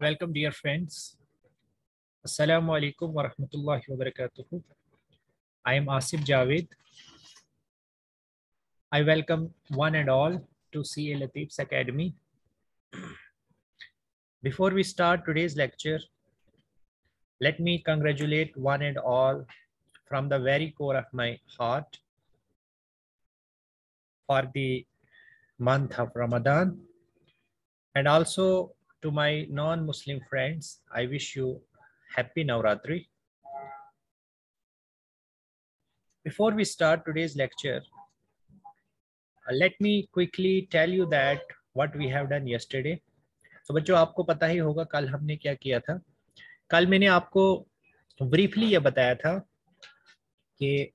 Welcome, dear friends. Assalamu alaikum wa rahmatullahi wa barakatuhu. I am Asif Javed. I welcome one and all to CA Latif's Academy. Before we start today's lecture, let me congratulate one and all from the very core of my heart for the month of Ramadan. And also to my non-Muslim friends, I wish you happy Navratri. Before we start today's lecture, let me quickly tell you that what we have done yesterday. तो बच्चों आपको पता ही होगा कल हमने क्या किया था। कल मैंने आपको ब्रीफली ये बताया था कि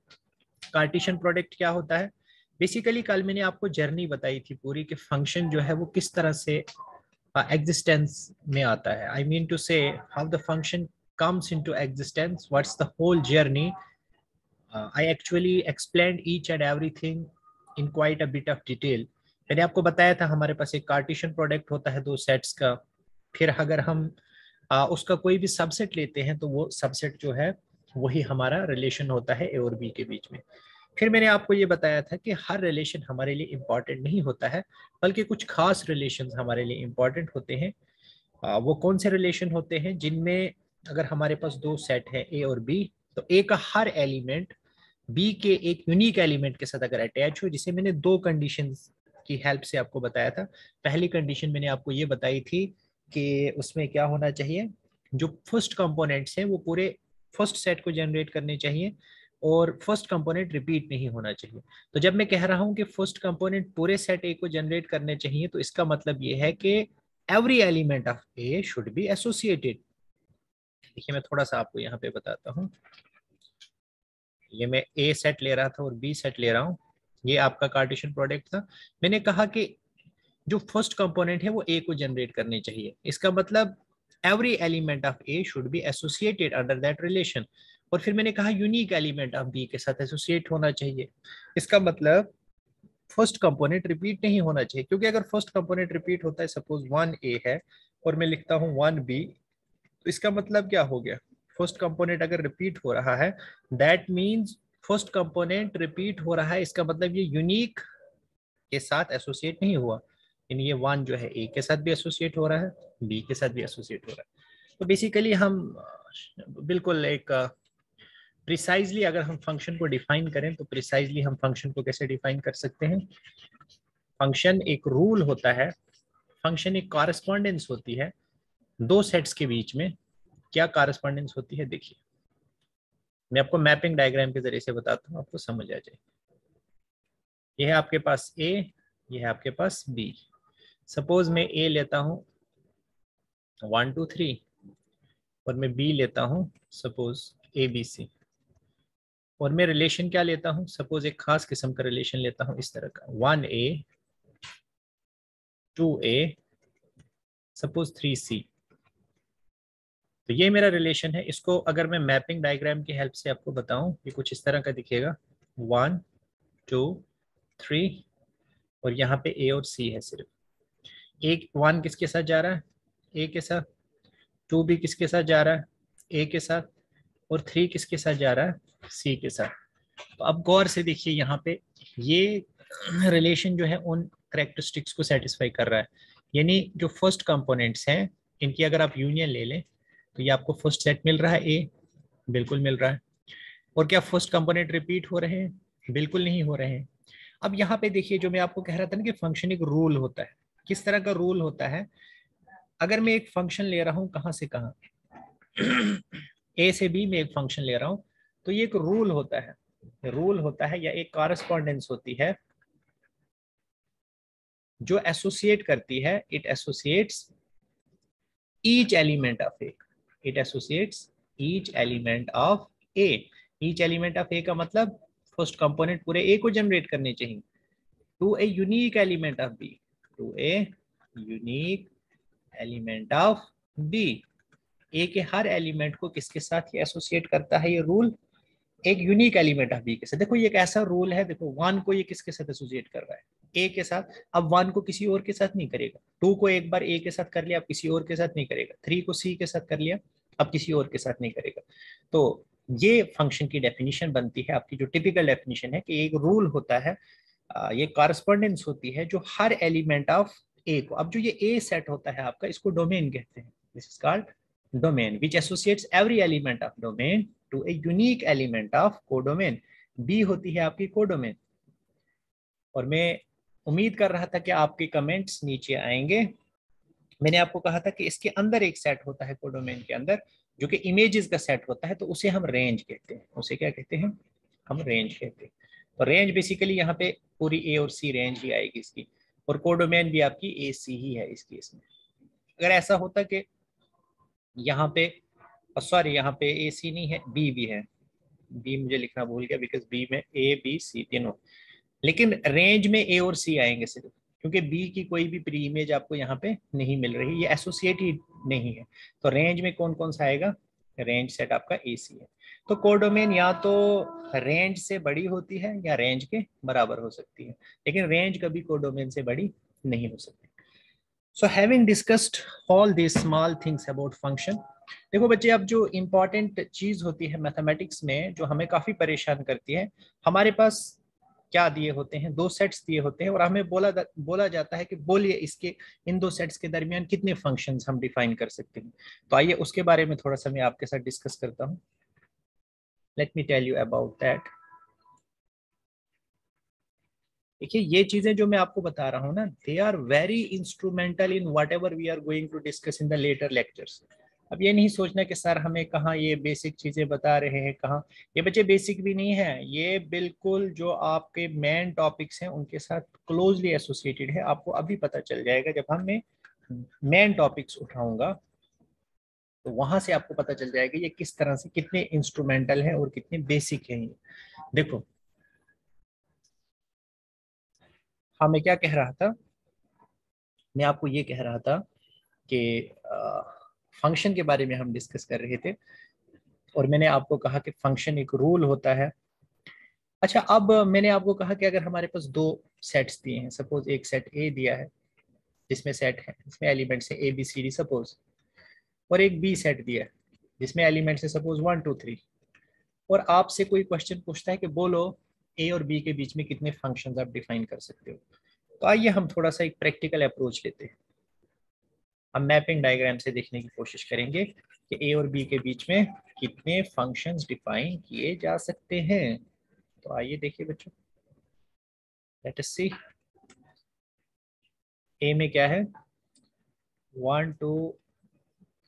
कार्टेशियन प्रोडक्ट क्या होता है। बेसिकली कल मैंने आपको जर्नी बताई थी पूरी कि फंक्शन जो है वो किस तरह से एग्जिस्टेंस में आता है। आई मीन टू से how the function comes into existence, what's the whole journey. I actually explained each and everything in quite a bit of detail. मैंने आपको बताया था हमारे पास एक कार्टेशियन प्रोडक्ट होता है दो सेट्स का, फिर अगर हम उसका कोई भी सबसेट लेते हैं तो वो सबसेट जो है वही हमारा रिलेशन होता है ए और बी के बीच में। फिर मैंने आपको ये बताया था कि हर रिलेशन हमारे लिए इम्पॉर्टेंट नहीं होता है, बल्कि कुछ खास रिलेशंस हमारे लिए इम्पॉर्टेंट होते हैं। वो कौन से रिलेशन होते हैं जिनमें अगर हमारे पास दो सेट है ए और बी, तो ए का हर एलिमेंट बी के एक यूनिक एलिमेंट के साथ अगर अटैच हो, जिसे मैंने दो कंडीशंस की हेल्प से आपको बताया था। पहली कंडीशन मैंने आपको ये बताई थी कि उसमें क्या होना चाहिए, जो फर्स्ट कंपोनेंट्स हैं वो पूरे फर्स्ट सेट को जनरेट करने चाहिए और फर्स्ट कंपोनेंट रिपीट नहीं होना चाहिए। तो जब मैं कह रहा हूं कि फर्स्ट कंपोनेंट पूरे सेट ए को जनरेट करने चाहिए, तो इसका मतलब ये है कि every element of A should be associated. देखिए मैं थोड़ा सा आपको यहाँ पे बताता हूँ। ये मैं ए सेट ले रहा था और बी सेट ले रहा हूँ, ये आपका कार्टेशियन प्रोडक्ट था। मैंने कहा कि जो फर्स्ट कंपोनेंट है वो ए को जनरेट करनी चाहिए। इसका मतलब every element of A should be associated under that relation. और फिर मैंने कहा यूनिक एलिमेंट ऑफ बी के साथ एसोसिएट होना चाहिए। इसका मतलब फर्स्ट कंपोनेंट रिपीट नहीं होना चाहिए, क्योंकि अगर फर्स्ट कंपोनेंट रिपीट होता है, सपोज 1a है और मैं लिखता हूँ 1b, तो इसका मतलब क्या हो गया, फर्स्ट कंपोनेंट अगर रिपीट हो रहा है that means first component repeat हो रहा है, इसका मतलब ये यूनिक के साथ एसोसिएट नहीं हुआ। इन ये वन जो है ए के साथ भी एसोसिएट हो रहा है, बी के साथ भी एसोसिएट हो रहा है। तो बेसिकली हम बिल्कुल एक प्रिसाइजली अगर हम फंक्शन को डिफाइन करें, तो प्रिसाइजली हम फंक्शन को कैसे डिफाइन कर सकते हैं। फंक्शन एक रूल होता है, फंक्शन एक कॉरेस्पॉन्डेंस होती है दो सेट्स के बीच में। क्या कॉरेस्पॉन्डेंस होती है, देखिए मैं आपको मैपिंग डायग्राम के जरिए से बताता हूँ, आपको समझ आ जाए। ये है आपके पास ए, ये है आपके पास बी। सपोज मैं ए लेता हूँ 1 2 3 और मैं बी लेता हूँ सपोज ए बी सी, और मैं रिलेशन क्या लेता हूँ, सपोज एक खास किस्म का रिलेशन लेता हूँ इस तरह का 1a 2a सपोज 3c। तो ये मेरा रिलेशन है। इसको अगर मैं मैपिंग डायग्राम की हेल्प से आपको बताऊं, ये कुछ इस तरह का दिखेगा 1 2 3, और यहाँ पे ए और सी है सिर्फ। एक 1 किसके साथ जा रहा है, ए के साथ। 2 भी किसके साथ जा रहा है, ए के साथ। और 3 किसके साथ जा रहा है, सी के साथ। तो अब गौर से देखिए यहाँ पे ये रिलेशन जो है उन करेक्टरिस्टिक्स को सेटिस्फाई कर रहा है। यानी जो फर्स्ट कंपोनेंट्स हैं इनकी अगर आप यूनियन ले लें, तो ये आपको फर्स्ट सेट मिल रहा है ए, बिल्कुल मिल रहा है। और क्या फर्स्ट कंपोनेंट रिपीट हो रहे हैं, बिल्कुल नहीं हो रहे हैं। अब यहाँ पे देखिए जो मैं आपको कह रहा था ना कि फंक्शन एक रूल होता है। किस तरह का रूल होता है, अगर मैं एक फंक्शन ले रहा हूँ कहाँ से कहाँ ए से बी में एक फंक्शन ले रहा हूँ, तो ये एक रूल होता है। रूल होता है या एक कॉरेस्पॉन्डेंस होती है जो एसोसिएट करती है, it associates each element of A, it associates each element of A. Each element of A का मतलब फर्स्ट कंपोनेंट पूरे ए को जनरेट करने चाहिए, to a unique element of B, to a unique element of B. A के हर element को किसके साथ ये एसोसिएट करता है ये रूल, एक यूनिक एलिमेंट ऑफ बी के साथ। देखो ये एक ऐसा रूल है, देखो 1 को ये किसके साथ एसोसिएट कर रहा है, ए के साथ। अब 1 को किसी और के साथ नहीं करेगा, 2 को एक बार ए के साथ कर लिया, अब किसी और के साथ नहीं करेगा, 3 को सी के साथ कर लिया, अब किसी और के साथ नहीं करेगा। तो ये फंक्शन की डेफिनेशन बनती है, आपकी जो टिपिकल डेफिनेशन है कि एक रूल होता है, ये कॉरस्पॉन्डेंस होती है जो हर एलिमेंट ऑफ ए को, अब जो ये ए सेट होता है आपका, इसको डोमेन कहते हैं। This is called domain which associates every element of domain to a unique element of codomain. B होती है आपकी कोडोमेन। और मैं उम्मीद कर रहा था कि आपके कमेंट्स नीचे आएंगे। मैंने आपको कहा था कि इसके अंदर एक सेट होता है कोडोमेन के अंदर, जो कि इमेजेस का सेट होता है, तो उसे हम रेंज कहते हैं। उसे क्या कहते हैं? हम रेंज कहते हैं। तो रेंज बेसिकली यहाँ पे पूरी ए और सी रेंज ही आएगी इसकी, और कोडोमेन भी आपकी ए सी ही है इस केस में। अगर ऐसा होता कि यहाँ पे, सॉरी यहाँ पे ए सी नहीं है, बी भी है, बी मुझे लिखना भूल गया, बिकॉज बी में ए बी सी तीनों, लेकिन रेंज में ए और सी आएंगे सिर्फ, क्योंकि बी की कोई भी प्री इमेज आपको यहाँ पे नहीं मिल रही, ये एसोसिएट ही नहीं है। तो रेंज में कौन कौन सा आएगा? रेंज सेट आपका ए सी है। तो कोडोमेन या तो रेंज से बड़ी होती है या रेंज के बराबर हो सकती है, लेकिन रेंज कभी कोडोमेन से बड़ी नहीं हो सकती। So having discussed all this small things about function, देखो बच्चे, अब जो इंपॉर्टेंट चीज होती है मैथमेटिक्स में जो हमें काफी परेशान करती है, हमारे पास क्या दिए होते हैं? 2 सेट्स दिए होते हैं, और हमें बोला जाता है कि बोलिए इसके इन 2 सेट्स के दरमियान कितने फंक्शंस हम डिफाइन कर सकते हैं। तो आइए उसके बारे में थोड़ा सा मैं आपके साथ डिस्कस करता हूँ। Let me tell you about that. देखिए ये चीजें जो मैं आपको बता रहा हूँ ना, they are very instrumental in whatever we are going to discuss in the latter lectures. अब ये नहीं सोचना कि सर हमें कहाँ ये बेसिक चीजें बता रहे हैं, कहाँ ये बच्चे बेसिक भी नहीं है, ये बिल्कुल जो आपके मेन टॉपिक्स हैं उनके साथ क्लोजली एसोसिएटेड है। आपको अभी पता चल जाएगा जब हम मैं मेन टॉपिक्स उठाऊंगा, तो वहां से आपको पता चल जाएगा ये किस तरह से कितने इंस्ट्रूमेंटल है और कितने बेसिक है। देखो हाँ, मैं क्या कह रहा था, मैं आपको ये कह रहा था कि फंक्शन के बारे में हम डिस्कस कर रहे थे, और मैंने आपको कहा कि फंक्शन एक रूल होता है। अच्छा, अब मैंने आपको कहा कि अगर हमारे पास 2 सेट्स दिए हैं, सपोज एक सेट ए दिया है जिसमें सेट है, जिसमें एलिमेंट्स है A B C D suppose, और एक बी सेट दिया है जिसमें एलिमेंट्स है सपोज 1 2 3, और आपसे कोई क्वेश्चन पूछता है कि बोलो ए और बी के बीच में कितने फंक्शंस आप डिफाइन कर सकते हो। तो आइए हम थोड़ा सा एक प्रैक्टिकल अप्रोच लेते हैं। हम मैपिंग डायग्राम से देखने की कोशिश करेंगे कि ए और बी के बीच में कितने फंक्शंस डिफाइन किए जा सकते हैं। तो आइए देखिए बच्चों, लेट अस सी। ए में क्या है? 1 2,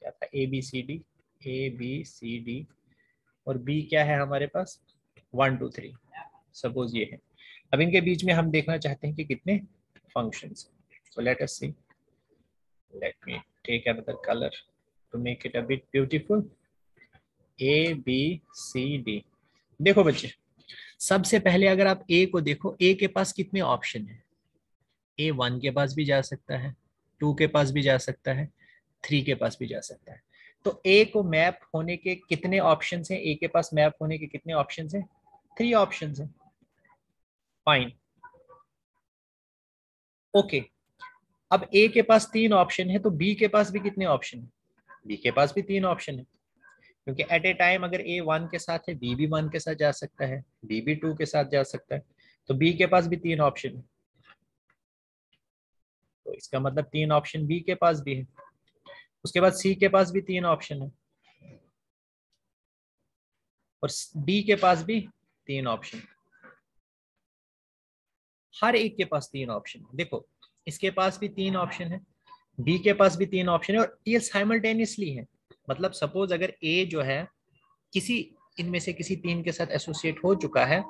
क्या था, A B C D, A B C D, और बी क्या है हमारे पास? 1 2 3, सपोज ये है। अब इनके बीच में हम देखना चाहते हैं कि कितने functions. So let us see, let me take another colour to make it a bit beautiful. A B C D. देखो बच्चे, सबसे पहले अगर आप ए को देखो, ए के पास कितने ऑप्शन है? ए 1 के पास भी जा सकता है, 2 के पास भी जा सकता है, 3 के पास भी जा सकता है। तो ए को मैप होने के कितने ऑप्शन हैं? ए के पास मैप होने के कितने ऑप्शन हैं? 3 ऑप्शन हैं। Fine, okay. अब ए के पास 3 ऑप्शन है, तो बी के पास भी कितने ऑप्शन है? बी के पास भी 3 ऑप्शन है, क्योंकि एट ए टाइम अगर ए 1 के साथ है, बी भी 1 के साथ जा सकता है, बी भी 2 के साथ जा सकता है, तो बी के पास भी 3 ऑप्शन है। तो इसका मतलब 3 ऑप्शन बी के पास भी है। उसके बाद सी के पास भी 3 ऑप्शन है, और डी के पास भी 3 ऑप्शन। हर एक के पास 3 ऑप्शन है। देखो इसके पास भी 3 ऑप्शन है, बी के पास भी 3 ऑप्शन है, और ये साइमल्टेनियसली है। मतलब सपोज अगर ए जो है किसी इनमें से किसी 3 के साथ एसोसिएट हो चुका है,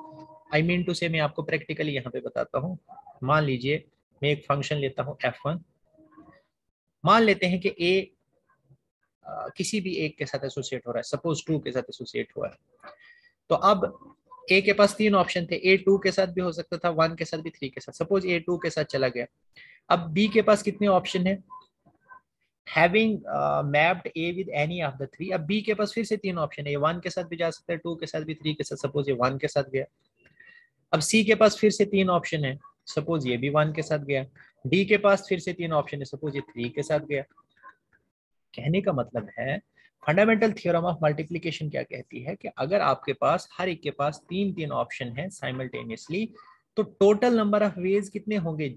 आई मीन टू से, मैं आपको प्रैक्टिकली यहाँ पे बताता हूँ। मान लीजिए मैं एक फंक्शन लेता हूँ f1, मान लेते हैं कि ए किसी भी एक के साथ एसोसिएट हो रहा है, सपोज 2 के साथ एसोसिएट हुआ है। तो अब ए के पास 3 ऑप्शन थे, ए 2 के साथ भी हो सकता था, 1 के साथ भी, 3 के साथ। सपोज ए 2 के साथ चला गया। अब बी के पास कितने ऑप्शन है? Having mapped A with any of the three. अब बी के पास फिर से तीन ऑप्शन है, ये 1 के साथ भी जा सकता है, 2 के साथ भी, 3 के साथ, सपोज ये 1 के साथ गया। अब सी के पास फिर से तीन ऑप्शन है, सपोज ये भी 1 के साथ गया। डी के पास फिर से तीन ऑप्शन है, सपोज ये 3 के साथ गया। कहने का मतलब है फंडामेंटल थ्योरम ऑफ मल्टीप्लिकेशन क्या कहती है कि अगर आपके पास हर एक के पास तीन तीन ऑप्शन है साइमल्टेनियसली, तो टोटल नंबर ऑफ वेज कितने होंगे,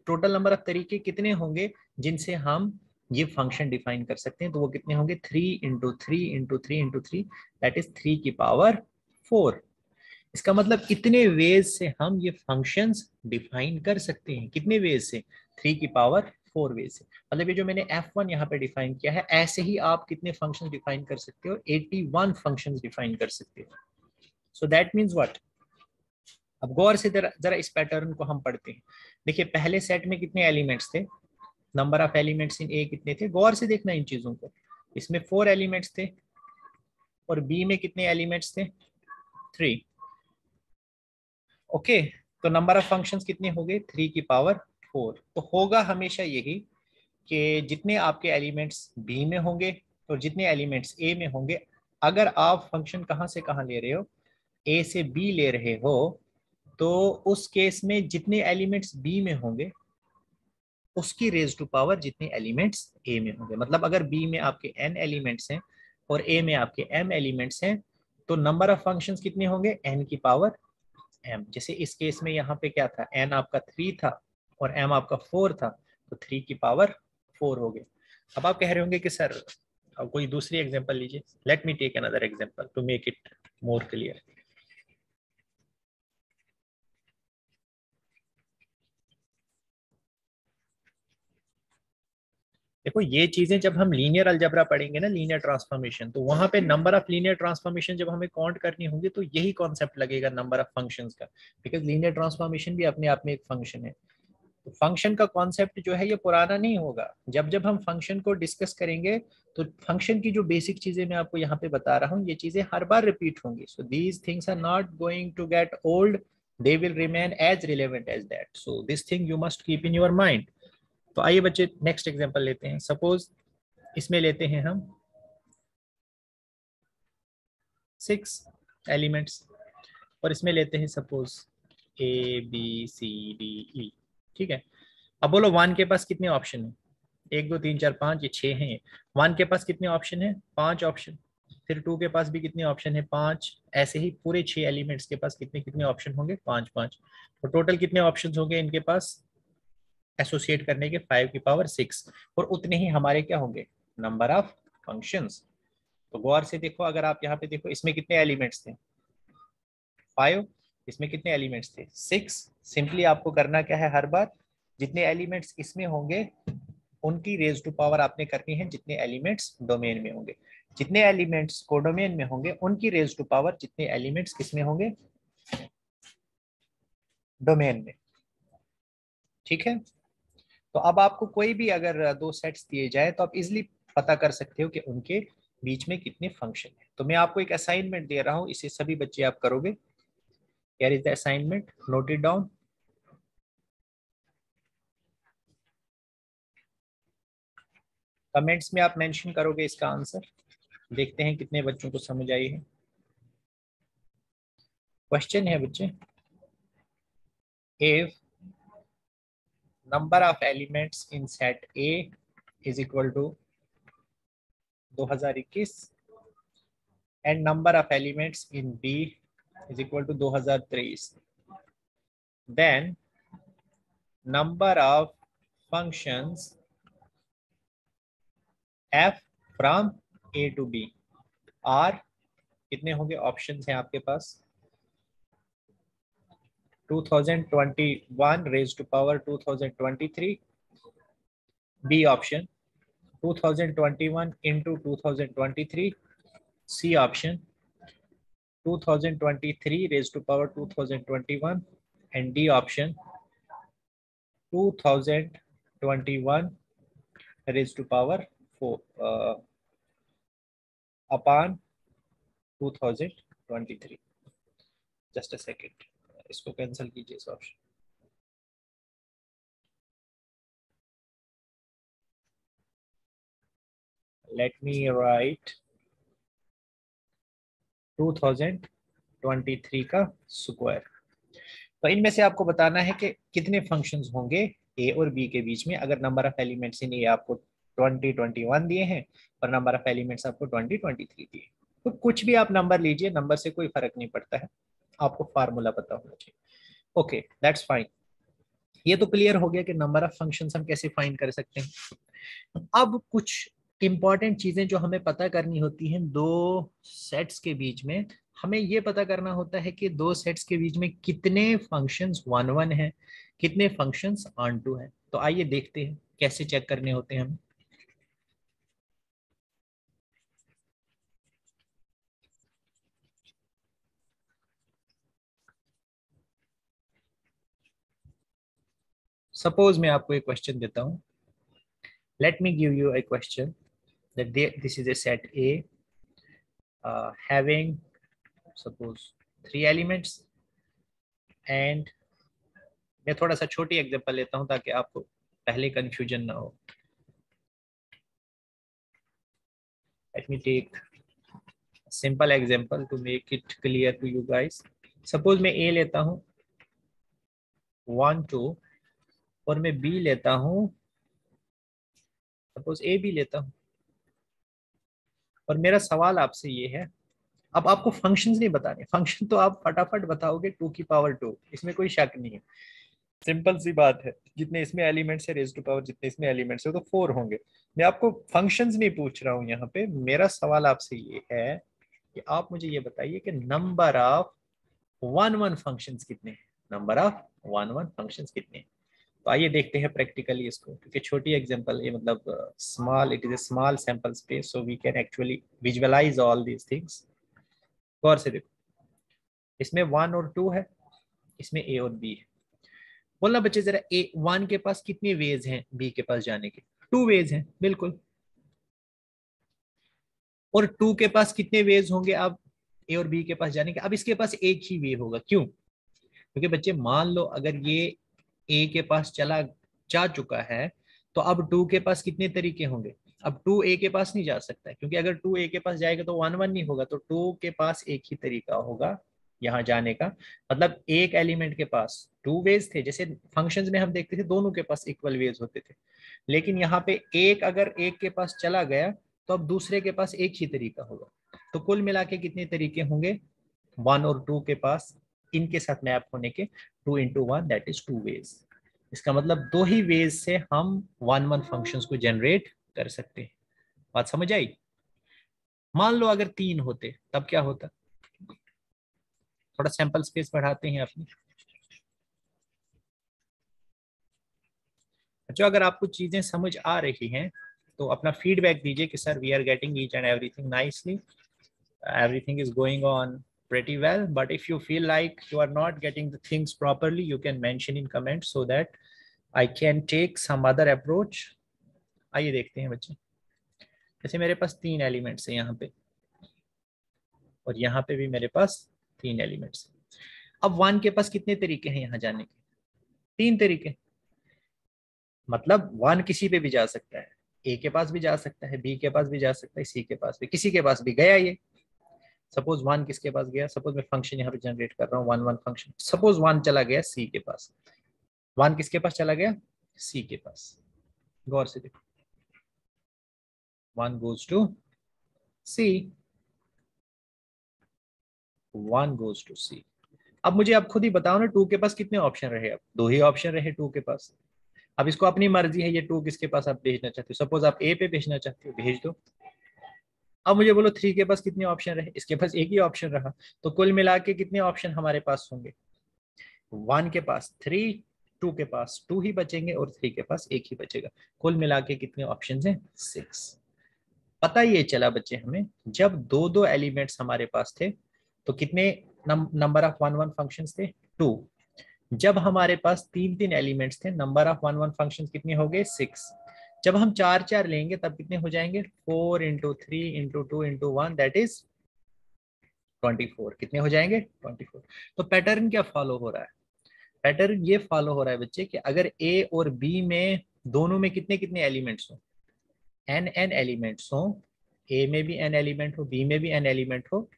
टोटल नंबर ऑफ तरीके कितने होंगे जिनसे हम ये फंक्शन डिफाइन कर सकते हैं। तो वो कितने होंगे, 3 × 3 × 3 × 3, दैट इज 3⁴। इसका मतलब कितने वेज से हम ये फंक्शंस डिफाइन कर सकते हैं, कितने वेज से, 3⁴ वेज से। मतलब ये जो मैंने f1 यहाँ पे डिफाइन किया है, ऐसे ही आप कितने फंक्शंस डिफाइन कर सकते हो, 81 फंक्शंस डिफाइन कर सकते हो। So that means what. अब गौर से जरा इस पैटर्न को हम पढ़ते हैं। देखिए पहले सेट में कितने एलिमेंट्स थे, नंबर ऑफ एलिमेंट्स इन ए कितने थे, गौर से देखना इन चीजों को। इसमें 4 एलिमेंट्स थे और बी में कितने एलिमेंट्स थे, 3। ओके, तो नंबर ऑफ फंक्शंस कितने हो गए, 3⁴। तो होगा हमेशा यही कि जितने आपके एलिमेंट्स बी में होंगे और जितने एलिमेंट्स ए में होंगे, अगर आप फंक्शन कहाँ से कहाँ ले रहे हो, ए से बी ले रहे हो, तो उस केस में जितने एलिमेंट्स बी में होंगे उसकी रेज टू पावर जितने एलिमेंट्स ए में होंगे। मतलब अगर बी में आपके n एलिमेंट्स हैं और ए में आपके m एलिमेंट्स हैं, तो नंबर ऑफ फंक्शंस कितने होंगे, n की पावर m। जैसे इस केस में यहाँ पे क्या था, n आपका 3 था और m आपका 4 था, तो 3⁴ हो गया। अब आप कह रहे होंगे कि सर अब कोई दूसरी एग्जांपल लीजिए, let me take another example to make it more clear. देखो ये चीजें जब हम लीनियर अलजेब्रा पढ़ेंगे ना, लीनियर ट्रांसफॉर्मेशन, तो वहां पे नंबर ऑफ लीनियर ट्रांसफॉर्मेशन जब हमें काउंट करनी होंगी, तो यही कॉन्सेप्ट लगेगा नंबर ऑफ फंक्शंस का, बिकॉज लीनियर ट्रांसफॉर्मेशन भी अपने आप में एक फंक्शन है। तो फंक्शन का कॉन्सेप्ट जो है ये पुराना नहीं होगा। जब जब हम फंक्शन को डिस्कस करेंगे, तो फंक्शन की जो बेसिक चीजें मैं आपको यहाँ पे बता रहा हूँ, ये चीजें हर बार रिपीट होंगी। So these things are not going to get old, they will remain as relevant as that. So this thing you must keep in your mind. तो आइए बच्चे नेक्स्ट एग्जांपल लेते हैं। सपोज इसमें लेते हैं हम 6 एलिमेंट्स और इसमें लेते हैं suppose A B C D E। ठीक है, अब बोलो 1 के पास कितने ऑप्शन है, 1 2 3 4 5, ये 6 हैं। 1 के पास कितने ऑप्शन है, 5 ऑप्शन। फिर 2 के पास भी कितने ऑप्शन है, 5। ऐसे ही पूरे 6 एलिमेंट्स के पास कितने कितने ऑप्शन होंगे, 5 5। तो टोटल कितने ऑप्शन होंगे इनके पास एसोसिएट करने के, 5⁶। और उतने ही हमारे क्या होंगे, नंबर ऑफ फंक्शंस। तो गौर से देखो, अगर आप यहाँ पे देखो, इसमें कितने एलिमेंट्स थे, 5। इसमें कितने एलिमेंट्स थे, 6। सिंपली आपको करना क्या है, हर बार जितने एलिमेंट्स इसमें होंगे उनकी रेज टू पावर आपने करनी है जितने एलिमेंट्स डोमेन में होंगे। जितने एलिमेंट्स कोडोमेन में होंगे उनकी रेज टू पावर जितने एलिमेंट्स किसमें होंगे, डोमेन में। ठीक है, तो अब आपको कोई भी अगर दो सेट्स दिए जाए, तो आप इजिली पता कर सकते हो कि उनके बीच में कितने फंक्शन है। तो मैं आपको एक असाइनमेंट दे रहा हूं, इसे सभी बच्चे आप करोगे। Here is the assignment, note it down. Comments में आप मेंशन करोगे इसका आंसर, देखते हैं कितने बच्चों को समझ आई है। क्वेश्चन है बच्चे, if number of elements in set A is equal to 2021 and number of elements in B is equal to 2023, then number of functions f from a to b are, कितने होंगे, ऑप्शंस हैं आपके पास, 2021 raise to power 2023, B option 2021 into 2023, C option 2023 raised to power 2021, and D option 2021 raised to power 4 upon 2023। Just a second, इसको cancel कीजिए इस option. Let me right 2023 का square. तो इनमें से आपको बताना है कि कितने फंक्शंस होंगे ए और बी के बीच में, अगर नंबर ऑफ एलिमेंट्स इन ए आपको 2021 दिए हैं और नंबर ऑफ एलिमेंट्स आपको 2023 दिए। तो कुछ भी आप नंबर लीजिए, नंबर से कोई फर्क नहीं पड़ता है, आपको फार्मूला पता होना चाहिए। Okay that's fine. ये तो क्लियर हो गया कि नंबर ऑफ फंक्शंस हम कैसे फाइंड कर सकते हैं। अब कुछ इंपॉर्टेंट चीजें जो हमें पता करनी होती हैं दो सेट्स के बीच में, हमें ये पता करना होता है कि दो सेट्स के बीच में कितने फंक्शंस वन वन हैं, कितने फंक्शंस ऑन टू हैं। तो आइए देखते हैं कैसे चेक करने होते हैं हमें। सपोज मैं आपको एक क्वेश्चन देता हूं, let me give you a question that this is a set A having suppose 3 elements and मैं थोड़ा सा छोटी एग्जांपल लेता हूं ताकि आपको पहले कंफ्यूजन ना हो। Let me take simple example to make it clear to you guys. Suppose मैं ए लेता हूं 1 2 और मैं बी लेता हूं, सपोज ए बी लेता हूं, और मेरा सवाल आपसे ये है, अब आपको फंक्शंस नहीं बताने, फंक्शन तो आप फटाफट बताओगे 2 की पावर 2, इसमें कोई शक नहीं है, सिंपल सी बात है। जितने इसमें एलिमेंट्स है रेज टू पावर जितने इसमें एलिमेंट्स है तो 4 होंगे। मैं आपको फंक्शंस नहीं पूछ रहा हूँ यहाँ पे, मेरा सवाल आपसे ये है कि आप मुझे ये बताइए कि number of one one functions कितने हैं, number of one one functions कितने हैं। तो आइए देखते हैं प्रैक्टिकली इसको, क्योंकि छोटी एग्जांपल ये मतलब small, it is a small sample space so we can actually visualise all these things. गौर से देखो, इसमें 1 और 2 है, इसमें ए और बी है। बोलना बच्चे जरा, ए 1 के पास कितने वेज हैं बी के पास जाने के, 2 वेज हैं बिल्कुल। और 2 के पास कितने वेज होंगे अब ए और बी के पास जाने के, अब इसके पास एक ही वे होगा, क्यों? क्योंकि बच्चे मान लो अगर ये ए के पास चला जा चुका है तो अब 2 के पास कितने तरीके होंगे, अब 2 ए के पास नहीं जा सकता है, क्योंकि अगर 2 ए के पास जाएगा तो 1 1 नहीं होगा, तो 2 के पास एक ही तरीका होगा यहाँ जाने का। मतलब एक एलिमेंट के पास 2 वेज थे, जैसे फंक्शंस में हम देखते थे दोनों के पास इक्वल वेज होते थे, लेकिन यहाँ पे एक अगर एक के पास चला गया तो अब दूसरे के पास एक ही तरीका होगा। तो कुल मिला के कितने तरीके होंगे 1 और 2 के पास, इनके साथ मैप होने के 2 into 1 दैट इज 2 वेज। इसका मतलब 2 ही वेज से हम 1 1 फंक्शंस को जनरेट कर सकते हैं। बात समझ आई? मान लो अगर 3 होते तब क्या होता, थोड़ा सैंपल स्पेस बढ़ाते हैं अपनी। अच्छा, अगर आपको चीजें समझ आ रही हैं तो अपना फीडबैक दीजिए कि sir we are getting each and everything nicely, everything is going on pretty well, but if you feel like you are not getting the things properly you can mention in comments so that I can take some other approach। आइए देखते हैं बच्चे, जैसे मेरे पास 3 elements हैं यहाँ पे और यहाँ पे भी मेरे पास 3 एलिमेंट्स। अब 1 के पास कितने तरीके हैं यहाँ जाने के, 3 तरीके। मतलब 1 किसी पे भी जा सकता है, ए के पास भी जा सकता है, बी के पास भी जा सकता है, सी के पास भी, किसी के पास भी गया ये। सपोज 1 किसके पास गया, सपोज मैं फंक्शन यहाँ पे जनरेट कर रहा हूँ 1 1 फंक्शन, सपोज 1 चला गया सी के पास, 1 किसके पास चला गया, सी के पास। गौर से देखो, 1 goes to C, 1 goes to C। अब मुझे आप खुद ही बताओ ना 2 के पास कितने ऑप्शन रहे, अब 2 ही ऑप्शन रहे 2 के पास। अब इसको अपनी मर्जी है, ये 2 किसके पास आप भेजना चाहते हो, सपोज आप ए पे भेजना चाहते हो भेज दो। अब मुझे बोलो 3 के पास कितने ऑप्शन रहे, इसके पास एक ही ऑप्शन रहा, तो कुल मिला के कितने ऑप्शन हमारे पास होंगे, 1 के पास 3, 2 के पास 2 ही बचेंगे और 3 के पास एक ही बचेगा। कुल मिला के कितने ऑप्शन हैं, 6। पता ये चला बच्चे हमें, जब दो दो एलिमेंट्स हमारे पास थे तो कितने नंबर ऑफ 1 1 फंक्शंस थे, 2। जब हमारे पास 3 3 एलिमेंट्स थे नंबर ऑफ 1 1 फंक्शंस कितने हो गए, 6। जब हम 4 4 लेंगे तब कितने हो जाएंगे, 4 into 3 into 2 into 1 that is 24। कितने हो जाएंगे, 24। तो पैटर्न क्या फॉलो हो रहा है, पैटर्न ये फॉलो हो रहा है बच्चे कि अगर ए और बी में दोनों में कितने कितने एलिमेंट्स हो, n एलिमेंट्स हो, ए में भी n एलिमेंट हो, बी में भी n एलिमेंट हो,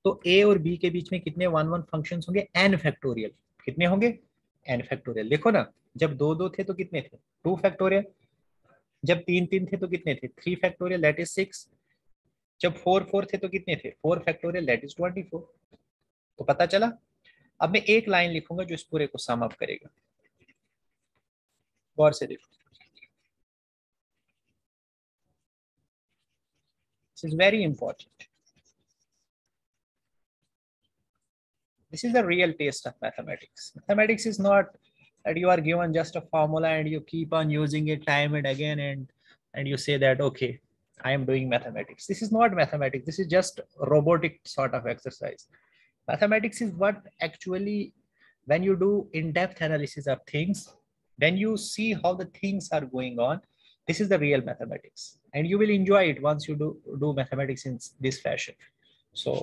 तो ए और बी के बीच में कितने 1 1 फंक्शंस होंगे? n factorial. कितने होंगे? n factorial. देखो ना, जब 2 2 थे तो कितने थे? 2 फैक्टोरियल। जब 3 3 थे तो कितने थे? 3 फैक्टोरियल, दैट इज 6। जब 4 4 थे तो कितने थे? 4 फैक्टोरियल, दैट इज 24। तो पता चला। अब मैं एक लाइन लिखूंगा जो इस पूरे को सम अप करेगा। गौर से देखो, this is very important. This is the real taste of mathematics. Mathematics is not that you are given just a formula and you keep on using it time and again, and you say that, okay, I am doing mathematics. This is not mathematics. This is just robotic sort of exercise. Mathematics is what actually, when you do in-depth analysis of things, when you see how the things are going on, this is the real mathematics. And you will enjoy it once you do mathematics in this fashion. So,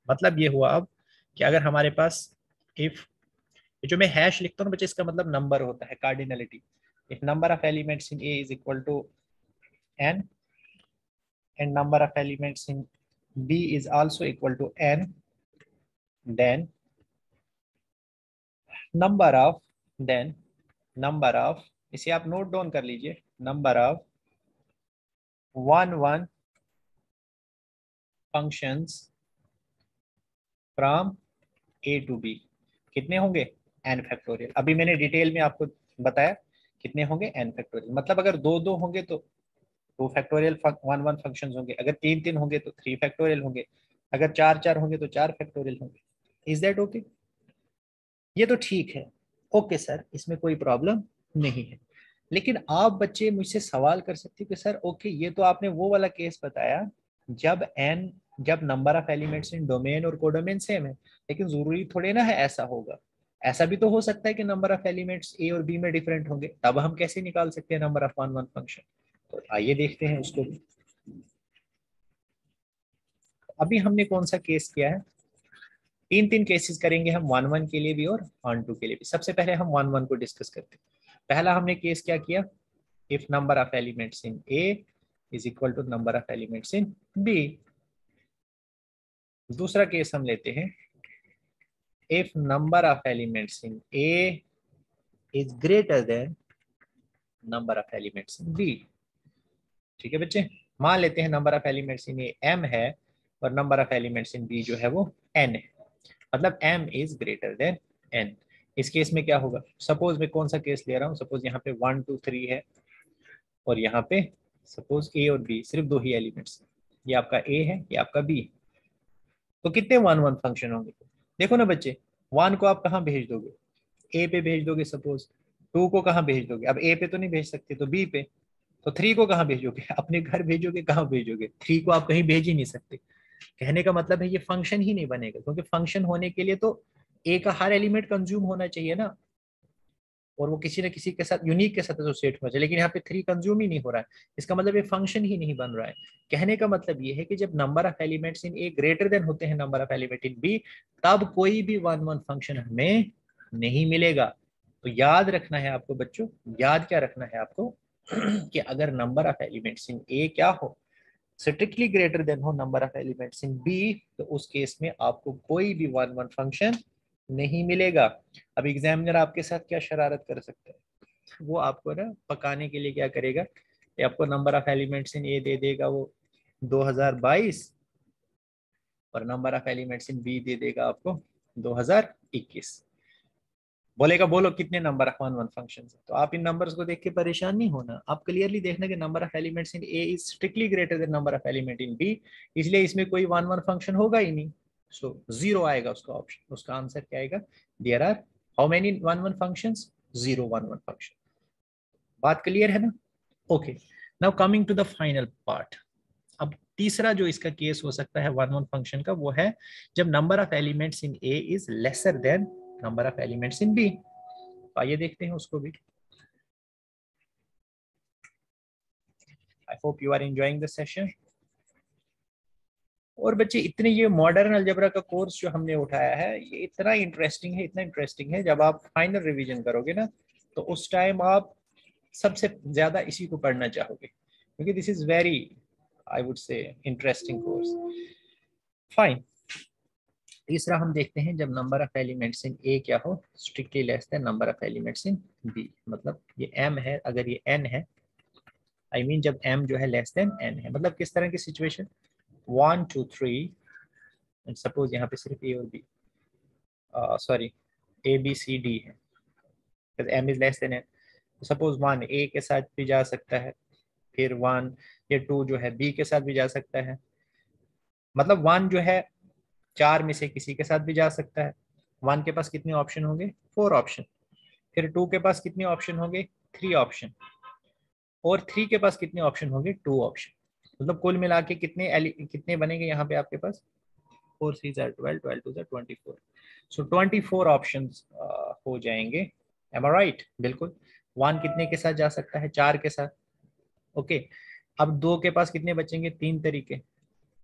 मतलब ये हुआ अब कि अगर हमारे पास if, जो मैं hash लिखता हूँ बच्चे, इसका मतलब नंबर होता है, cardinality. If number of elements in A is equal to n and number of elements in b is also equal to n, then number of इसे आप नोट डाउन कर लीजिए, number of 1 1 functions from A to B कितने होंगे? n factorial. अभी मैंने detail में आपको बताया कितने होंगे, n फैक्टोरियल। मतलब अगर 2 2 होंगे तो 2 फैक्टोरियल 1 1 फंक्शंस होंगे, अगर 3 3 होंगे तो 3 फैक्टोरियल होंगे, अगर 4 4 होंगे तो 4 फैक्टोरियल होंगे। Is that okay? ये तो ठीक है। ओके सर, इसमें कोई प्रॉब्लम नहीं है। लेकिन आप बच्चे मुझसे सवाल कर सकते हो कि सर ओके, ये तो आपने वो वाला केस बताया जब number of elements in domain और कोडोमेन सेम है, लेकिन जरूरी थोड़े ना है ऐसा होगा। ऐसा भी तो हो सकता है कि नंबर ऑफ एलिमेंट्स ए और बी में डिफरेंट होंगे, तब हम कैसे निकाल सकते हैं नंबर ऑफ 1 1 फंक्शन? तो आइए देखते हैं उसको भी। अभी हमने कौन सा केस किया है? 3 3 केसेस करेंगे हम, 1 1 के लिए भी और 1 2 के लिए भी। सबसे पहले हम 1 1 को डिस्कस करते हैं। पहला हमने केस क्या किया? If number of elements in A is equal to number of elements in B. दूसरा केस हम लेते हैं, if number of elements in A is greater than number of elements in B. ठीक है बच्चे, मान लेते हैं number of elements in A m है और number of elements in B जो है वो n है, मतलब m is greater than n। इस केस में क्या होगा? सपोज मैं कौन सा केस ले रहा हूँ, सपोज यहाँ पे 1 2 3 है और यहाँ पे सपोज a और b सिर्फ 2 ही एलिमेंट्स, ये आपका a है, ये आपका b। तो कितने 1 1 फंक्शन होंगे? देखो ना बच्चे, 1 को आप कहाँ भेज दोगे? a पे भेज दोगे सपोज। 2 को कहाँ भेज दोगे? अब a पे तो नहीं भेज सकते, तो b पे। तो 3 को कहाँ भेजोगे? अपने घर भेजोगे, कहाँ भेजोगे? 3 को आप कहीं भेज ही नहीं सकते। कहने का मतलब है ये फंक्शन ही नहीं बनेगा, क्योंकि फंक्शन होने के लिए तो ए का हर एलिमेंट कंज्यूम होना चाहिए ना, और वो किसी न किसी के साथ यूनिक के साथ एसोसिएट होना चाहिए, लेकिन यहाँ पे 3 कंज्यूम ही नहीं हो रहा है। इसका मतलब ये फंक्शन ही नहीं बन रहा है। कहने का मतलब ये है कि जब number of elements in A greater than होते हैं number of element in B, तब कोई भी 1 1 फंक्शन हमें नहीं मिलेगा। तो याद रखना है आपको बच्चों, याद क्या रखना है आपको कि अगर number of elements in A क्या हो, स्ट्रिक्टली ग्रेटर देन हो number of elements in B, तो उस केस में आपको कोई भी 1 1 फंक्शन नहीं मिलेगा। अब एग्जामिनर आपके साथ क्या शरारत कर सकता है? वो आपको ना पकाने के लिए क्या करेगा, ये आपको number of elements in A दे देगा वो 2022, और number of elements in B दे देगा आपको 2021। बोलेगा बोलो कितने नंबर ऑफ 1 1 फंक्शंस है। तो आप इन नंबर्स को देख के परेशान नहीं होना, आप क्लियरली देखना कि number of elements in A is strictly greater than number of element in B, इसलिए इसमें कोई 1 1 फंक्शन होगा ही नहीं। सो जीरो आएगा उसका ऑप्शन, उसका आंसर क्या आएगा? There are how many 1 1 functions? 0 1 1 function. बात क्लियर है ना? Okay, now coming to the final part. अब तीसरा जो इसका केस हो सकता है 1 1 फंक्शन का, वो है जब number of elements in A is lesser than number of elements in B. आइए देखते हैं उसको भी। I hope you are enjoying the session. और बच्चे इतने ये मॉडर्न अलजेब्रा का कोर्स जो हमने उठाया है, ये इतना इंटरेस्टिंग है, इतना इंटरेस्टिंग है, जब आप फाइनल रिवीजन करोगे ना, तो उस टाइम आप सबसे ज्यादा इसी को पढ़ना चाहोगे, क्योंकि this is very I would say interesting course. Fine. तीसरा हम देखते हैं जब number of elements in A क्या हो, strictly less than number of elements in B. मतलब ये m है, अगर ये n है, आई मीन जब m जो है लेस देन n है, मतलब किस तरह की सिचुएशन, 1 2 3 एंड सपोज यहाँ पे सिर्फ a और b, sorry a b c d है, m is less then n। Suppose 1 a के साथ भी जा सकता है, फिर 1 या 2 जो है b के साथ भी जा सकता है, मतलब 1 जो है 4 में से किसी के साथ भी जा सकता है। 1 के पास कितने ऑप्शन होंगे, 4 ऑप्शन। फिर 2 के पास कितने ऑप्शन होंगे, 3 ऑप्शन। और 3 के पास कितने ऑप्शन होंगे, 2 ऑप्शन। मतलब कुल मिला के कितने बनेंगे यहाँ पे आपके पास, 4 3 12, 12 2 24। सो 24 ऑप्शन हो जाएंगे। एम आई राइट? बिल्कुल। 1 कितने के साथ जा सकता है, 4 के साथ। ओके। अब 2 के पास कितने बचेंगे, 3 तरीके।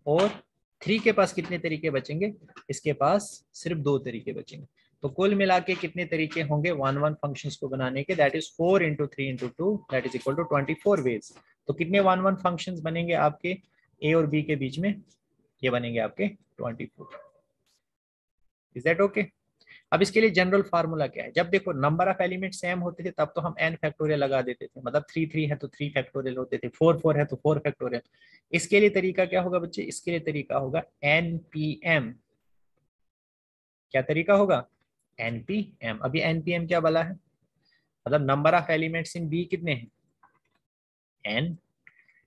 और 3 के पास कितने तरीके बचेंगे, इसके पास सिर्फ 2 तरीके बचेंगे। तो कुल मिला के कितने तरीके होंगे 1 1 फंक्शंस को बनाने के, that is 4 into 3 into 2 that is equal to 24 ways. तो कितने 1 1 फंक्शंस बनेंगे आपके ए और बी के बीच में, ये बनेंगे आपके 24। Is that okay? अब इसके लिए जनरल फार्मूला क्या है, जब देखो नंबर ऑफ एलिमेंट सेम होते थे तब तो हम n फैक्टोरियल लगा देते थे, मतलब 3 3 है तो 3 फैक्टोरियल होते थे, 4 4 है तो 4 फैक्टोरियल। इसके लिए तरीका क्या होगा बच्चे, इसके लिए तरीका होगा npm। क्या तरीका होगा, npm। अभी npm क्या बोला है, मतलब number of elements in b कितने हैं, n,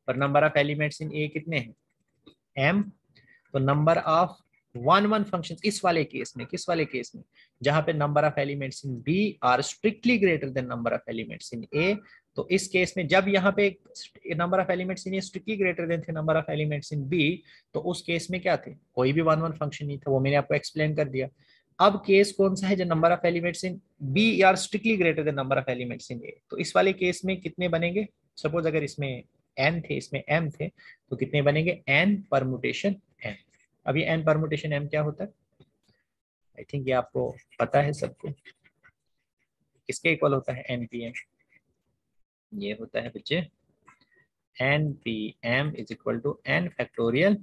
और number of elements in a कितने हैं, m। तो नंबर ऑफ 1 1 फंक्शन इस वाले केस में, किस वाले केस में, जहां पे number of elements in B are strictly greater than number of elements in A. तो इस केस में जब यहाँ पे number of elements in A strictly greater than the number of elements in B, तो उस केस में क्या थे, कोई भी 1 1 फंक्शन नहीं था, वो मैंने आपको एक्सप्लेन कर दिया। अब केस कौन सा है, जो number of elements in B are strictly greater than number of elements in A. तो इस वाले केस में कितने बनेंगे, सपोज अगर इसमें n थे, इसमें m थे, तो कितने बनेंगे, n परमुटेशन n। अभी n परमुटेशन m क्या होता है, आई थिंक ये आपको पता है सबको, किसके इक्वल होता है npm, ये होता है बच्चे npm is equal to n factorial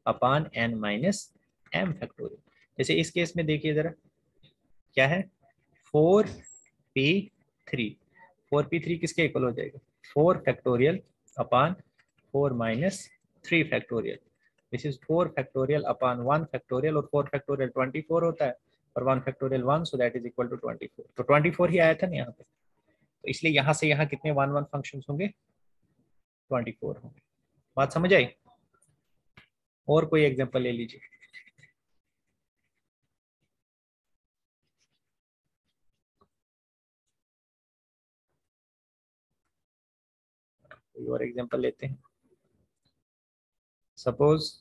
upon n minus m factorial. जैसे इस केस में देखिए जरा, क्या है 4p3, 4p3 किसके इक्वल हो जाएगा, 4 factorial upon 4 minus 3 factorial. This is 4 factorial upon 1 factorial, और 4 फैक्टोरियल 24 होता है, और 1 factorial 1, so that is equal to 24। तो 24 ही आया था ना यहाँ पे, तो इसलिए यहाँ से यहाँ कितने 1 1 फंक्शंस होंगे, 24 होंगे। बात समझ आई? और कोई एग्जांपल ले लीजिए। कोई और एग्जांपल लेते हैं। Suppose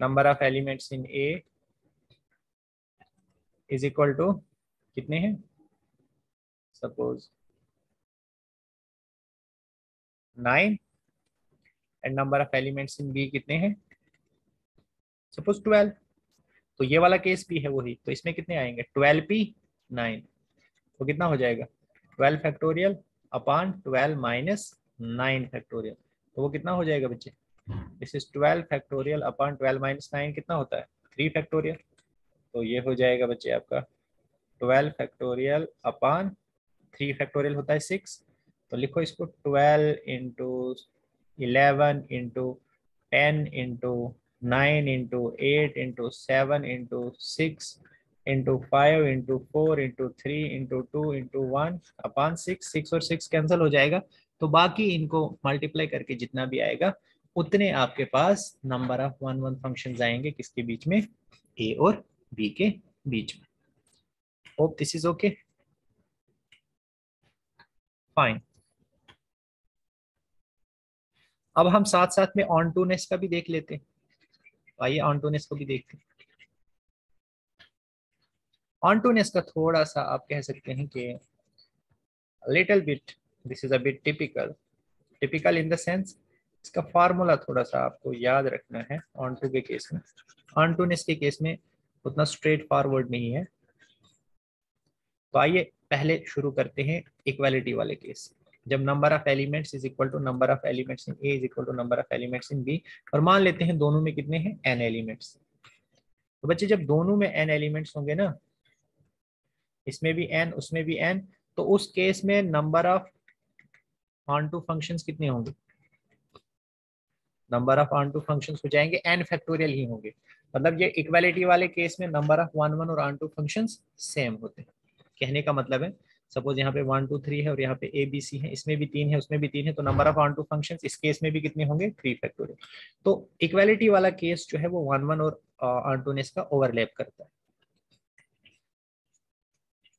number of elements in A is equal to कितने हैं, suppose 9, and number of elements in B कितने हैं, सपोज 12। तो ये वाला केस भी है वही, तो इसमें कितने आएंगे, 12p9, तो कितना हो जाएगा 12 फैक्टोरियल अपॉन 12 माइनस 9 फैक्टोरियल। तो वो कितना हो जाएगा बच्चे, this is 12 factorial upon 12 minus 9 कितना होता है, 3 फैक्टोरियल। तो ये हो जाएगा बच्चे आपका 12 फैक्टोरियल अपॉन 3 फैक्टोरियल होता है 6। तो लिखो इसको 12 into 11 into 10 into 9 into 8 into 7 into 6 into 5 into 4 into 3 into 2 into 1 upon 6। 6 और 6 कैंसिल हो जाएगा, तो बाकी इनको मल्टीप्लाई करके जितना भी आएगा उतने आपके पास नंबर ऑफ 1 1 फंक्शंस आएंगे, किसके बीच में, ए और बी के बीच में। Hope this is okay, fine. अब हम साथ साथ में ऑन टू नेस का भी देख लेते हैं, आइए ऑन टू नेस को भी देखते हैं। ऑन टू नेस का थोड़ा सा आप कह सकते हैं कि little bit, this is a bit typical, typical in the sense इसका फार्मूला थोड़ा सा आपको याद रखना है। ऑन टू के केस में, ऑन टू नेस के केस में उतना स्ट्रेट फॉरवर्ड नहीं है। तो आइए पहले शुरू करते हैं इक्वालिटी वाले केस। जब number of elements is equal to number of elements in A is equal to number of elements in B, और मान लेते हैं दोनों में कितने हैं n एलिमेंट्स। तो बच्चे जब दोनों में n एलिमेंट्स होंगे ना, इसमें भी n उसमें भी n, तो उस केस में number of onto functions कितने होंगे, number of onto functions हो जाएंगे n फैक्टोरियल ही होंगे। मतलब ये इक्वालिटी वाले केस में नंबर ऑफ वन वन और ऑन टू फंक्शंस सेम होते हैं। कहने का मतलब है सपोज यहाँ पे 1 2 3 है और यहाँ पे ए बी सी है, इसमें भी 3 है उसमें भी 3 है, तो number of onto functions इस केस में भी कितने होंगे 3 फैक्टोरियल। तो इक्वालिटी वाला केस जो है वो वन वन और ऑन टूनेस का ओवरलैप करता है।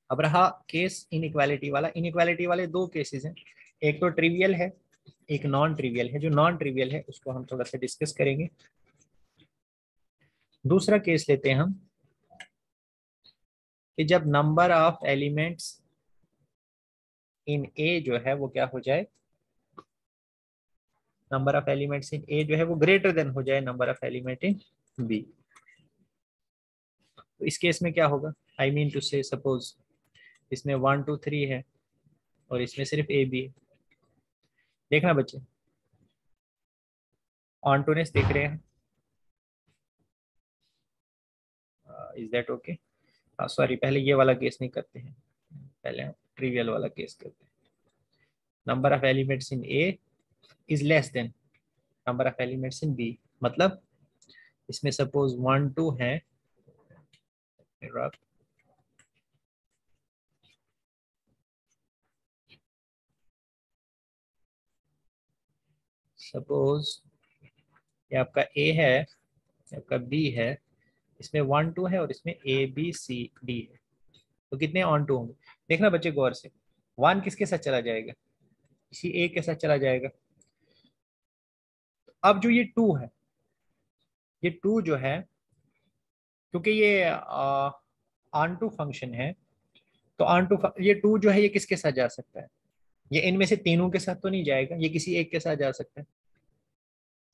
अब रहा केस इनइक्वालिटी वाला। इनइक्वालिटी वाले दो केसेस हैं, एक तो ट्रिवियल है, एक नॉन ट्रिवियल है। जो नॉन ट्रिवियल है उसको हम थोड़ा सा डिस्कस करेंगे। दूसरा केस लेते हैं हम कि जब number of elements in A जो है वो क्या हो जाए, number of elements in A जो है वो ग्रेटर देन हो जाए number of element in B. तो इस केस में क्या होगा, I mean to say suppose इसमें 1 2 3 है और इसमें सिर्फ ए बी है। देखना बच्चे, ऑन टूनेस देख रहे हैं, इज दैट ओके? सॉरी, पहले ये वाला केस नहीं करते हैं, पहले हम ट्रिवियल वाला केस करते हैं। Number of elements in A is less than number of elements in B. मतलब इसमें सपोज 1 2 है, सपोज ये आपका ए है, ये आपका बी है, इसमें 1 2 है और इसमें ए बी सी डी है, तो कितने ऑन टू होंगे? देखना बच्चे गौर से, 1 किसके साथ चला जाएगा, इसी ए के साथ चला जाएगा। अब जो ये 2 है, ये 2 जो है, क्योंकि ये ऑन टू फंक्शन है, तो ऑन टू ये 2 जो है ये किसके साथ जा सकता है, ये इनमें से तीनों के साथ तो नहीं जाएगा, ये किसी एक के साथ जा सकता है।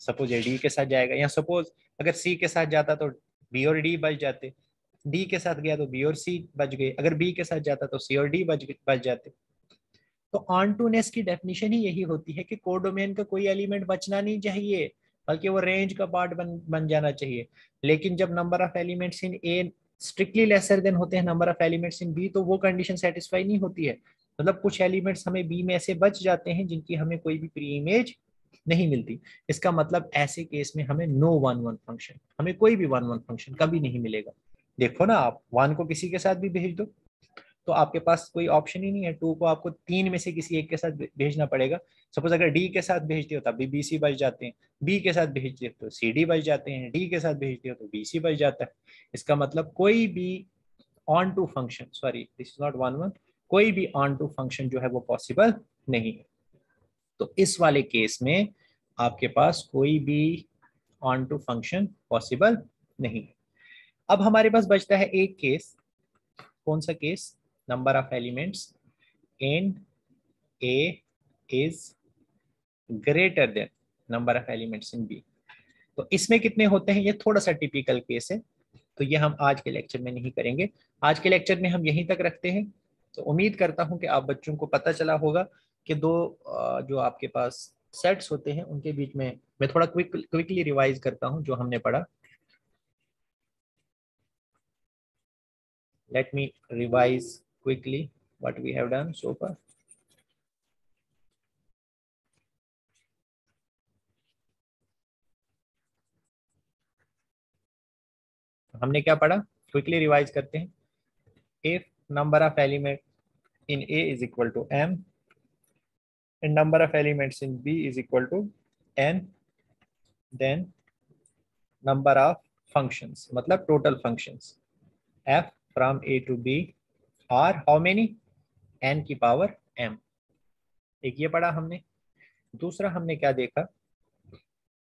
सपोज ये डी के साथ जाएगा, या सपोज अगर सी के साथ जाता तो बी और डी बच जाते, डी के साथ गया तो बी और सी बच गए, अगर बी के साथ जाता तो सी और डी बच जाते। तो ऑन टू नेस की डेफिनेशन ही यही होती है कि कोडोमेन का कोई एलिमेंट बचना नहीं चाहिए, बल्कि वो रेंज का पार्ट बन जाना चाहिए। लेकिन जब number of elements in A strictly lesser than होते हैं number of elements in B, तो वो कंडीशन सेटिस्फाई नहीं होती है। मतलब कुछ एलिमेंट्स हमें बी में ऐसे बच जाते हैं जिनकी हमें कोई भी प्री इमेज नहीं मिलती। इसका मतलब ऐसे केस में हमें नो वन वन फंक्शन, हमें कोई भी वन वन फंक्शन कभी नहीं मिलेगा। देखो ना, आप वन को किसी के साथ भी भेज दो तो आपके पास कोई ऑप्शन ही नहीं है, टू को आपको तीन में से किसी एक के साथ भेजना पड़ेगा। सपोज अगर डी के साथ भेजते हो तब भी बी सी बच जाते हैं, बी के साथ भेजते हो तो सी डी बच जाते हैं, डी के साथ भेजते हो तो बी सी बच जाता है। इसका मतलब कोई भी onto function, sorry this is not one one, कोई भी ऑन टू फंक्शन जो है वो पॉसिबल नहीं है। तो इस वाले केस में आपके पास कोई भी ऑन टू फंक्शन पॉसिबल नहीं है। अब हमारे पास बचता है एक केस, कौन सा case, number of elements in A is greater than number of elements in B. तो इसमें कितने होते हैं, ये थोड़ा सा टिपिकल केस है, तो ये हम आज के लेक्चर में नहीं करेंगे। आज के लेक्चर में हम यहीं तक रखते हैं। तो उम्मीद करता हूं कि आप बच्चों को पता चला होगा कि दो जो आपके पास सेट्स होते हैं उनके बीच में, मैं थोड़ा क्विकली रिवाइज करता हूं जो हमने पढ़ा। Let me revise quickly what we have done so far. हमने क्या पढ़ा, क्विकली रिवाइज करते हैं। If number of element in A is equal to m and number of elements in B is equal to n, then number of functions मतलब total functions f from A to B are how many, n की power m। एक ये पढ़ा हमने। दूसरा हमने क्या देखा,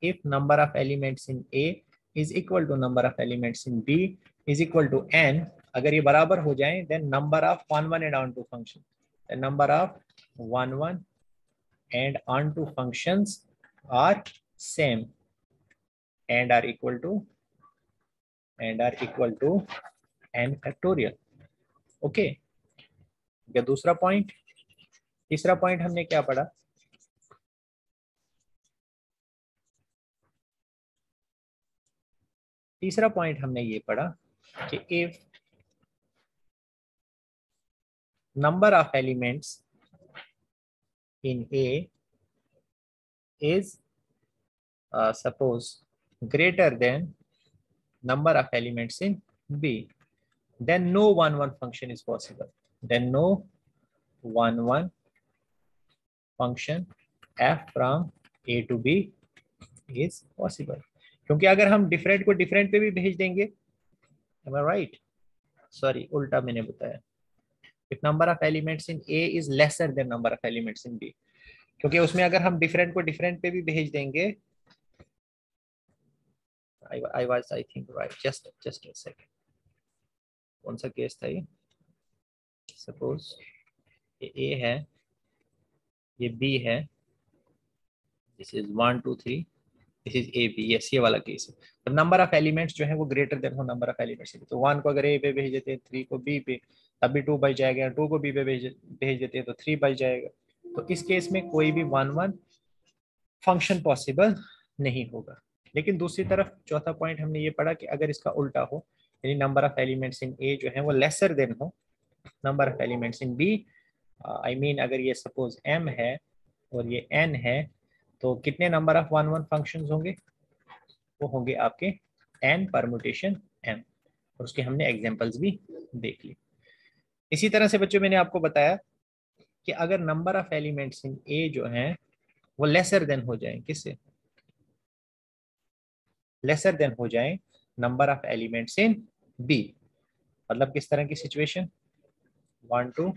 if number of elements in A is equal to number of elements in B is equal to n, अगर ये बराबर हो जाए then number of one one and onto function, the number of one one and onto functions are same and are equal to n factorial। Okay, या दूसरा point, तीसरा point हमने क्या पढ़ा? तीसरा पॉइंट हमने ये पढ़ा कि if number of elements in A is suppose greater than number of elements in B, then no 1-1 function is possible. Then no 1-1 function f from A to B is possible. क्योंकि अगर हम different को different पे भी भेज देंगे, am I right? Sorry, उल्टा मैंने बताया. If number of elements in A is lesser than number of elements in B, क्योंकि उसमें अगर हम डिफरेंट को डिफरेंट पे भी भेज देंगे, I was I think right. Just a second. कौन सा केस था ये? सपोज ये A है, ये B है, this is 1 2 3, this is A B. Yes, ये वाला केस है. तो नंबर ऑफ एलिमेंट्स जो है वो ग्रेटर देन हो नंबर ऑफ एलिमेंट्स. तो 1 को अगर A पे भेज देते हैं, 3 को B पे, तब भी 2 बच जाएगा. 2 को B पे भेज देते हैं तो 3 बच जाएगा. तो इस केस में कोई भी 1-1 फंक्शन पॉसिबल नहीं होगा. लेकिन दूसरी तरफ चौथा पॉइंट हमने ये पढ़ा कि अगर इसका उल्टा हो, यानी number of elements in A जो है वो लेसर देन हो number of elements in B, I mean अगर ये सपोज m है और ये n है, तो कितने नंबर ऑफ 1-1 फंक्शंस होंगे? वो होंगे आपके n परमुटेशन m. और उसके हमने एग्जांपल्स भी देख ली. इसी तरह से बच्चों मैंने आपको बताया कि अगर number of elements in a जो हैं वो लेसर देन हो जाए, किससे? लेसर देन हो जाए number of elements in b. मतलब किस तरह की सिचुएशन? 1 2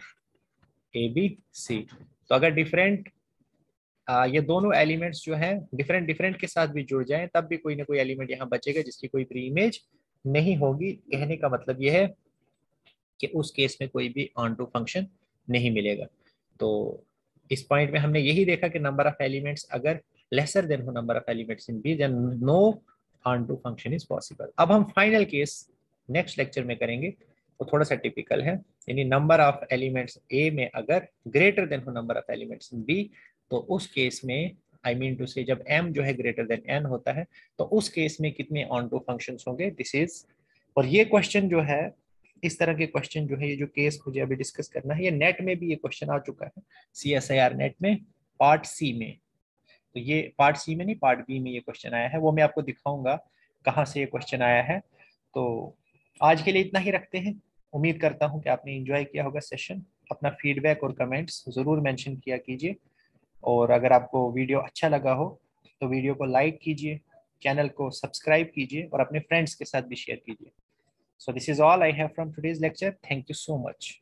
A B C. तो अगर डिफरेंट ये दोनों एलिमेंट्स जो हैं डिफरेंट डिफरेंट के साथ भी जुड़ जाएं, तब भी कोई ना कोई एलिमेंट यहाँ बचेगा जिसकी कोई प्री इमेज नहीं होगी. कहने का मतलब यह है कि उस केस में कोई भी ऑन टू फंक्शन नहीं मिलेगा. तो इस पॉइंट में हमने यही देखा कि नंबर ऑफ एलिमेंट्स अगर लेसर देन हो number of elements in B, then no onto function is possible. अब हम फाइनल केस नेक्स्ट लेक्चर में करेंगे. वो थोड़ा सा टिपिकल है, यानी नंबर ऑफ एलिमेंट्स ए में अगर ग्रेटर देन हो number of elements in B, तो उस केस में आई मीन टू से जब m जो है ग्रेटर देन n होता है, तो उस केस में कितने ऑन टू फंक्शंस होंगे? This is. और ये क्वेश्चन जो है, इस तरह के क्वेश्चन जो है, ये जो केस मुझे अभी डिस्कस करना है, ये नेट में भी ये क्वेश्चन आ चुका है, CSIR नेट में पार्ट सी में. तो ये पार्ट सी में नहीं, पार्ट बी में ये क्वेश्चन आया है. वो मैं आपको दिखाऊंगा कहाँ से ये क्वेश्चन आया है. तो आज के लिए इतना ही रखते हैं. उम्मीद करता हूँ कि आपने एंजॉय किया होगा सेशन. अपना फीडबैक और कमेंट्स ज़रूर मेंशन किया कीजिए. और अगर आपको वीडियो अच्छा लगा हो तो वीडियो को लाइक कीजिए, चैनल को सब्सक्राइब कीजिए और अपने फ्रेंड्स के साथ भी शेयर कीजिए. So this is all I have from today's lecture. Thank you so much.